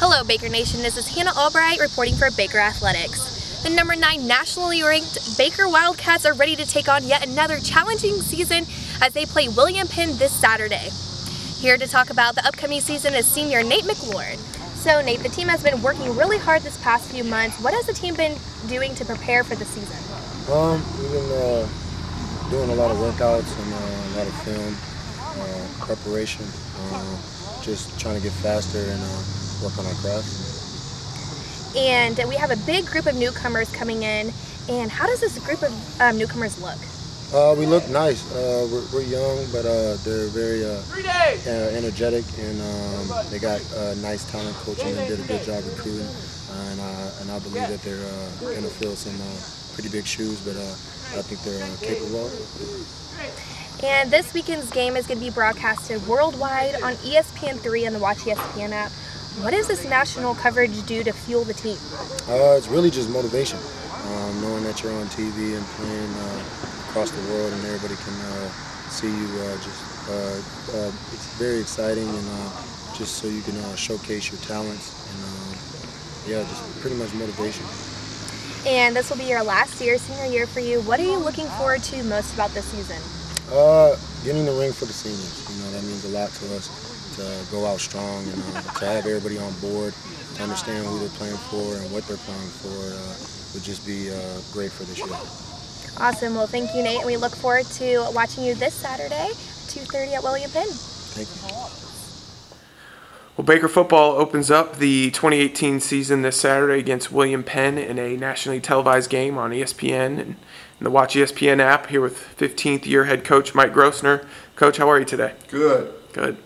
Hello Baker Nation, this is Hannah Albright reporting for Baker Athletics. The number 9 nationally ranked Baker Wildcats are ready to take on yet another challenging season as they play William Penn this Saturday. Here to talk about the upcoming season is senior Nate McLaurin. So Nate, the team has been working really hard this past few months. What has the team been doing to prepare for the season? We've been doing a lot of workouts and a lot of film preparation, just trying to get faster and work on our craft. And we have a big group of newcomers coming in. And how does this group of newcomers look? We look nice. We're young, but they're very energetic, and they got nice talent coaching and did a good job recruiting. And I believe that they're going to fill some pretty big shoes, but I think they're capable. And this weekend's game is going to be broadcasted worldwide on ESPN3 and the Watch ESPN app. What does this national coverage do to fuel the team? It's really just motivation. Knowing that you're on TV and playing across the world and everybody can see you, it's very exciting, and just so you can showcase your talents, and yeah, just pretty much motivation. And this will be your last year, senior year for you. What are you looking forward to most about this season? Getting the ring for the seniors. You know, that means a lot to us, to go out strong and to have everybody on board, to understand who they're playing for and what they're playing for would just be great for this year. Awesome. Well, thank you, Nate. And we look forward to watching you this Saturday, 2:30 at William Penn. Thank you. Well, Baker football opens up the 2018 season this Saturday against William Penn in a nationally televised game on ESPN and the Watch ESPN app. Here with 15th year head coach Mike Grossner. Coach, how are you today? Good. Good.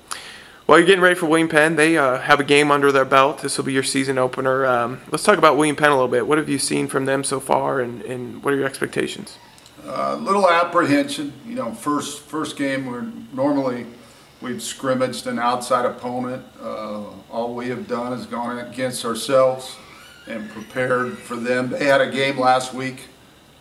Well, you're getting ready for William Penn. They have a game under their belt. This will be your season opener. Let's talk about William Penn a little bit. What have you seen from them so far, and what are your expectations? Little apprehension. You know, first game, we've scrimmaged an outside opponent. All we have done is gone against ourselves and prepared for them. They had a game last week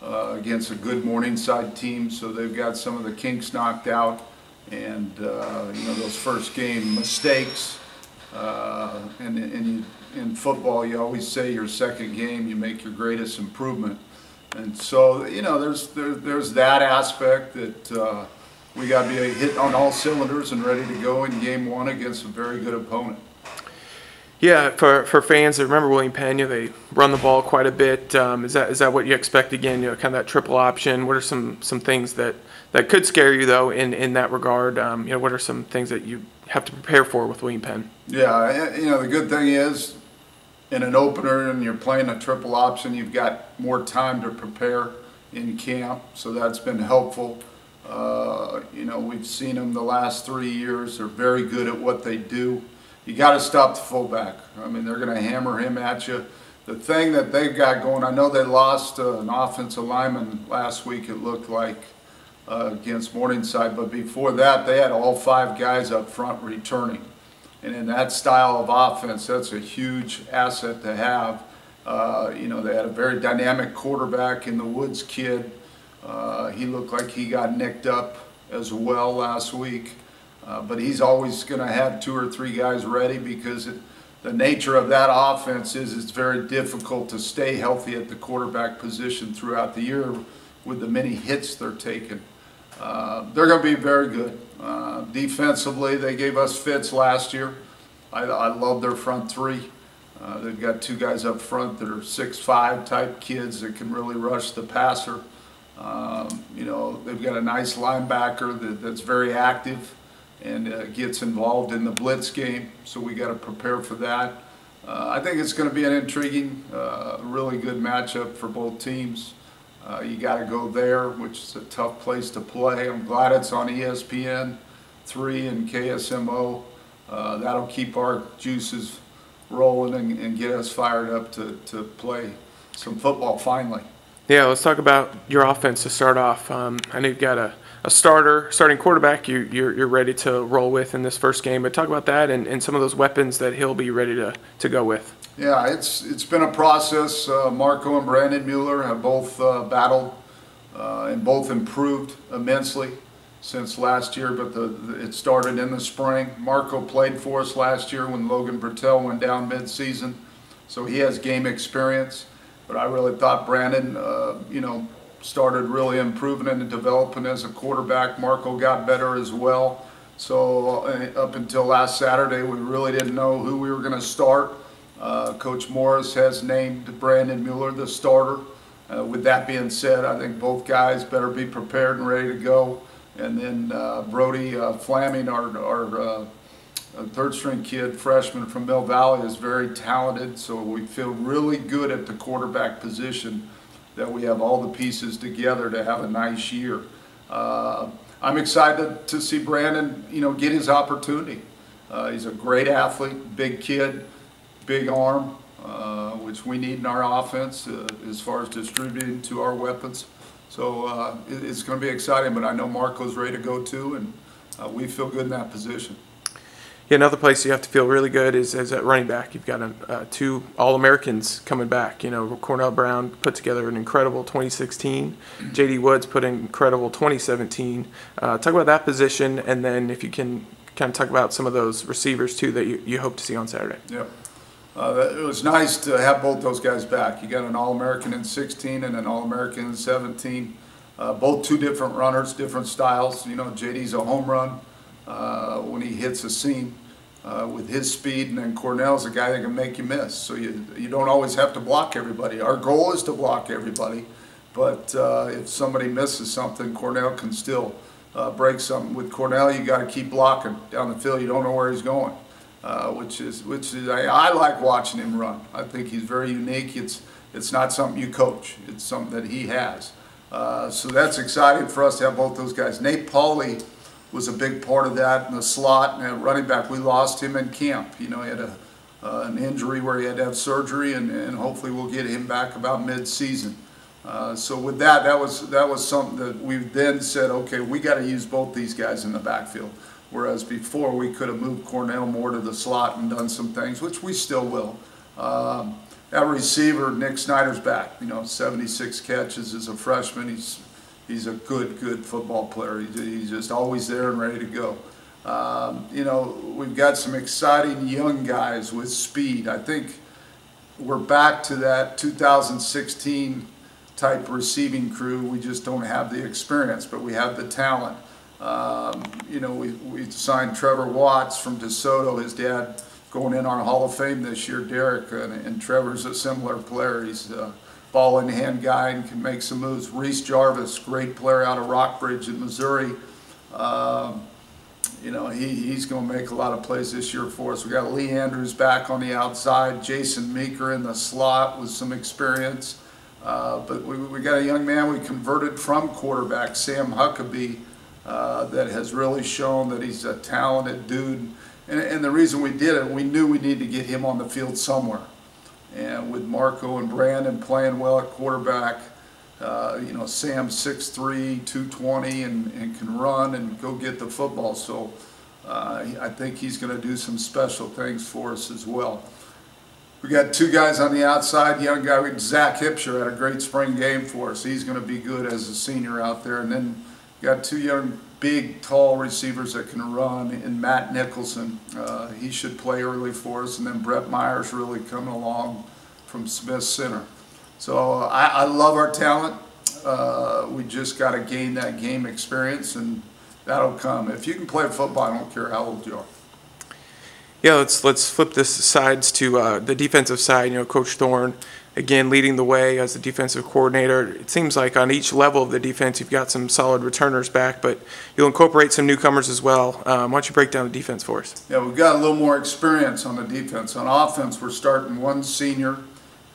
against a good Morningside team, so they've got some of the kinks knocked out. And you know, those first game mistakes, and in football you always say your second game you make your greatest improvement. And so, you know, there's that aspect that we got to be hitting on all cylinders and ready to go in game one against a very good opponent. Yeah, for fans that remember William Penn, you know, they run the ball quite a bit. Is that what you expect again? You know, kind of that triple option. What are some things that could scare you though in that regard? You know, what are some things that you have to prepare for with William Penn? Yeah, you know, the good thing is in an opener and you're playing a triple option, you've got more time to prepare in camp, so that's been helpful. You know, we've seen them the last 3 years. They're very good at what they do. You got to stop the fullback. I mean, they're going to hammer him at you. The thing that they've got going, I know they lost an offensive lineman last week, it looked like, against Morningside, but before that they had all 5 guys up front returning. And in that style of offense, that's a huge asset to have. You know, they had a very dynamic quarterback in the Woods kid. He looked like he got nicked up as well last week. But he's always going to have 2 or 3 guys ready, because the nature of that offense is it's very difficult to stay healthy at the quarterback position throughout the year with the many hits they're taking. They're going to be very good. Defensively, they gave us fits last year. I love their front 3. They've got 2 guys up front that are 6'5" type kids that can really rush the passer. You know, they've got a nice linebacker that's very active and gets involved in the blitz game, so we got to prepare for that. I think it's going to be an intriguing, really good matchup for both teams. You got to go there, which is a tough place to play. I'm glad it's on ESPN 3 and KSMO. That'll keep our juices rolling and get us fired up to play some football finally. Yeah, let's talk about your offense to start off. I know you've got a starting quarterback you're ready to roll with in this first game, but talk about that and some of those weapons that he'll be ready to go with. Yeah, it's been a process. Marco and Brandon Mueller have both battled and both improved immensely. since last year, but it started in the spring. Marco played for us last year when Logan Bertel went down mid-season, so he has game experience. But I really thought Brandon, started really improving and developing as a quarterback. Marco got better as well. So up until last Saturday, we really didn't know who we were going to start. Coach Morris has named Brandon Mueller the starter. With that being said, I think both guys better be prepared and ready to go. And then Brody Flaming, our third-string kid, freshman from Mill Valley, is very talented. So we feel really good at the quarterback position that we have all the pieces together to have a nice year. I'm excited to see Brandon, get his opportunity. He's a great athlete, big kid, big arm, which we need in our offense as far as distributing to our weapons. So it's going to be exciting, but I know Marco's ready to go too, and we feel good in that position. Yeah, another place you have to feel really good is at running back. You've got 2 All-Americans coming back. Cornell Brown put together an incredible 2016. J.D. Woods put in incredible 2017. Talk about that position, and then if you can kind of talk about some of those receivers too that you hope to see on Saturday. Yep. It was nice to have both those guys back. You got an All-American in 16 and an All-American in 17. Both 2 different runners, different styles. J.D.'s a home run when he hits a seam with his speed, and then Cornell's a guy that can make you miss. So you don't always have to block everybody. Our goal is to block everybody, but if somebody misses something, Cornell can still break something. With Cornell, you got to keep blocking down the field. You don't know where he's going, which is I like watching him run. I think he's very unique. It's not something you coach. It's something that he has. So that's exciting for us to have both those guys. Nate McLaurin was a big part of that in the slot, and at running back, we lost him in camp. He had an injury where he had to have surgery, and hopefully we'll get him back about mid-season. So with that was something that we then said, okay, we got to use both these guys in the backfield. Whereas before we could have moved Cornell more to the slot and done some things, which we still will. That receiver, Nick Snyder's back. 76 catches as a freshman. He's a good football player. He's just always there and ready to go. We've got some exciting young guys with speed. I think we're back to that 2016 type receiving crew. We just don't have the experience, but we have the talent. We signed Trevor Watts from DeSoto. His dad going in our Hall of Fame this year, Derek, and Trevor's a similar player. He's ball in hand guy and can make some moves. Reese Jarvis, great player out of Rockbridge in Missouri. He's going to make a lot of plays this year for us. We got Lee Andrews back on the outside, Jason Meeker in the slot with some experience. But we got a young man we converted from quarterback, Sam Huckabee, that has really shown that he's a talented dude. And the reason we did it, we knew we needed to get him on the field somewhere. And with Marco and Brandon playing well at quarterback, Sam's 6'3", 220, and can run and go get the football. So I think he's going to do some special things for us as well. We got 2 guys on the outside, young guy. Zach Hipsher had a great spring game for us. He's going to be good as a senior out there. And then got 2 young, big, tall receivers that can run, and Matt Nicholson. He should play early for us. And then Brett Myers really coming along from Smith Center. So I love our talent. We just got to gain that game experience, and that'll come. If you can play football, I don't care how old you are. Yeah, let's flip this sides to the defensive side. Coach Thorne, again, leading the way as the defensive coordinator. It seems like on each level of the defense, you've got some solid returners back, but you'll incorporate some newcomers as well. Why don't you break down the defense for us? Yeah, we've got a little more experience on the defense. On offense, we're starting 1 senior,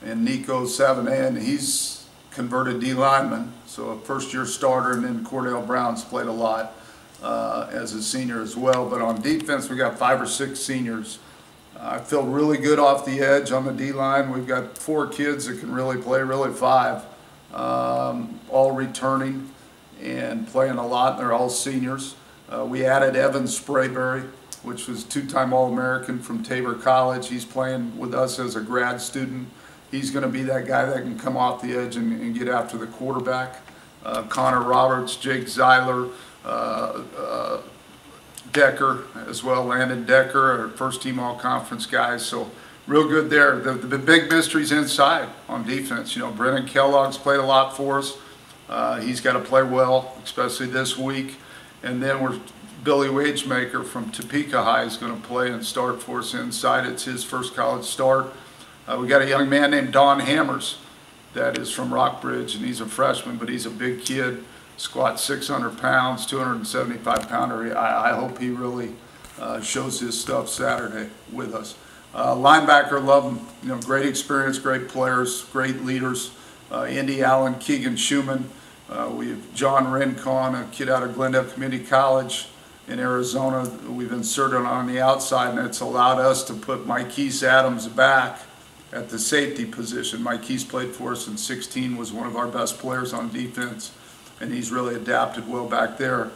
and Nico Savannah, and he's converted D lineman, so a first-year starter, and then Cordell Brown's played a lot as a senior as well. But on defense, we got 5 or 6 seniors. I feel really good off the edge on the D-line. We've got 4 kids that can really play, really 5, all returning and playing a lot. They're all seniors. We added Evan Sprayberry, which was 2-time All-American from Tabor College. He's playing with us as a grad student. He's going to be that guy that can come off the edge and get after the quarterback. Connor Roberts, Jake Zeiler, Decker as well, Landon Decker, our first team all-conference guys. So real good there. The big mysteries inside on defense. You know, Brennan Kellogg's played a lot for us. He's got to play well, especially this week. And then Billy Wagemaker from Topeka High is going to play and start for us inside. It's his first college start. We got a young man named Don Hammers that is from Rockbridge, and he's a freshman, but he's a big kid. Squats 600 pounds, 275 pounder. I hope he really shows his stuff Saturday with us. Linebacker, love him. You know, great experience, great players, great leaders. Indy Allen, Keegan Schumann. We have John Rincon, a kid out of Glendale Community College in Arizona. We've inserted on the outside, and it's allowed us to put Mikeese Adams back at the safety position. Mikeese played for us in 16, was one of our best players on defense, and he's really adapted well back there.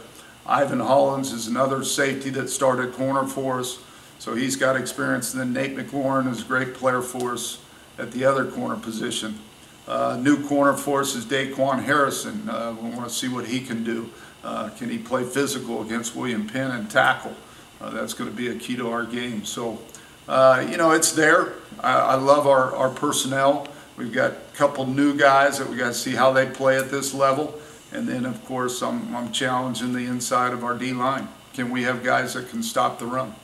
Ivan Hollins is another safety that started corner for us, so he's got experience. And then Nate McLaurin is a great player for us at the other corner position. New corner for us is Daquan Harrison. We want to see what he can do. Can he play physical against William Penn and tackle? That's going to be a key to our game. So, you know, it's there. I love our personnel. We've got a couple new guys that we got to see how they play at this level. And then, of course, I'm challenging the inside of our D-line. Can we have guys that can stop the run?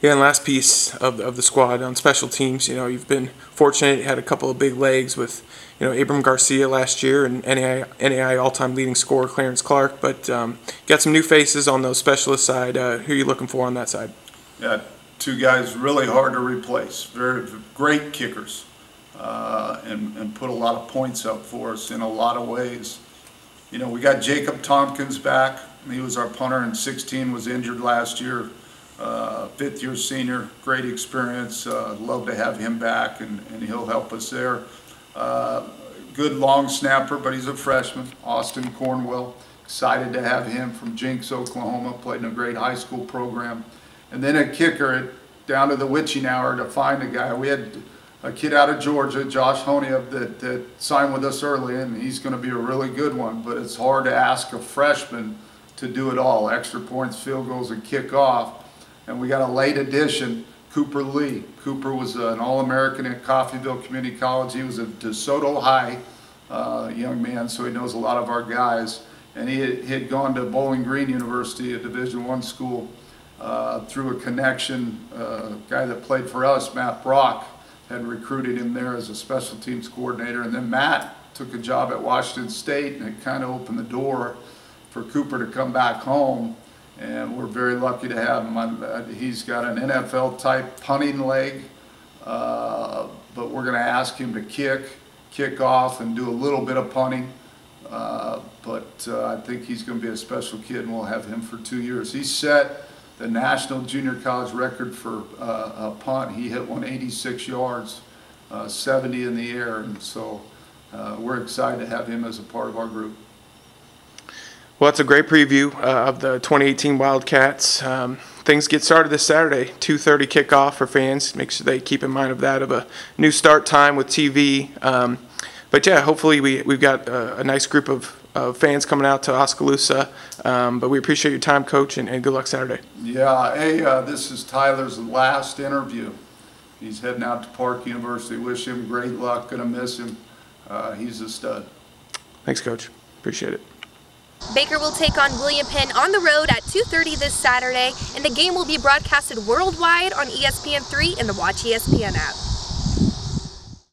Yeah, and last piece of the squad on special teams, you know, you've been fortunate, you had a couple of big legs with, you know, Abram Garcia last year and NAI all-time leading scorer Clarence Clark, but got some new faces on those specialist side. Who are you looking for on that side? Yeah, two guys really hard to replace. Very great kickers and put a lot of points up for us in a lot of ways. You know, we got Jacob Tompkins back. He was our punter in 16, was injured last year. Fifth-year senior, great experience. Love to have him back, and he'll help us there. Good long snapper, but he's a freshman. Austin Cornwell, excited to have him from Jinx, Oklahoma. Played in a great high school program. And then a kicker down to the witching hour to find a guy. We had a kid out of Georgia, Josh Honia, that signed with us early, and he's going to be a really good one. But it's hard to ask a freshman to do it all: extra points, field goals, and kickoff. And we got a late addition, Cooper Lee. Cooper was an All-American at Coffeyville Community College. He was a DeSoto High young man, so he knows a lot of our guys. And he had gone to Bowling Green University, a Division I school, through a connection. A guy that played for us, Matt Brock, had recruited him there as a special teams coordinator. And then Matt took a job at Washington State, and it kind of opened the door for Cooper to come back home. And we're very lucky to have him. He's got an NFL-type punting leg, but we're going to ask him to kick off, and do a little bit of punting. But I think he's going to be a special kid, and we'll have him for 2 years. He set the national junior college record for a punt. He hit 186 yards, 70 in the air, and so we're excited to have him as a part of our group. Well, that's a great preview of the 2018 Wildcats. Things get started this Saturday, 2:30 kickoff for fans. Make sure they keep in mind of that, of a new start time with TV. But yeah, hopefully we've got a nice group of fans coming out to Oskaloosa. But we appreciate your time, Coach, and good luck Saturday. Yeah, hey, this is Tyler's last interview. He's heading out to Park University. Wish him great luck. Gonna miss him. He's a stud. Thanks, Coach. Appreciate it. Baker will take on William Penn on the road at 2:30 this Saturday, and the game will be broadcasted worldwide on ESPN3 and the Watch ESPN app.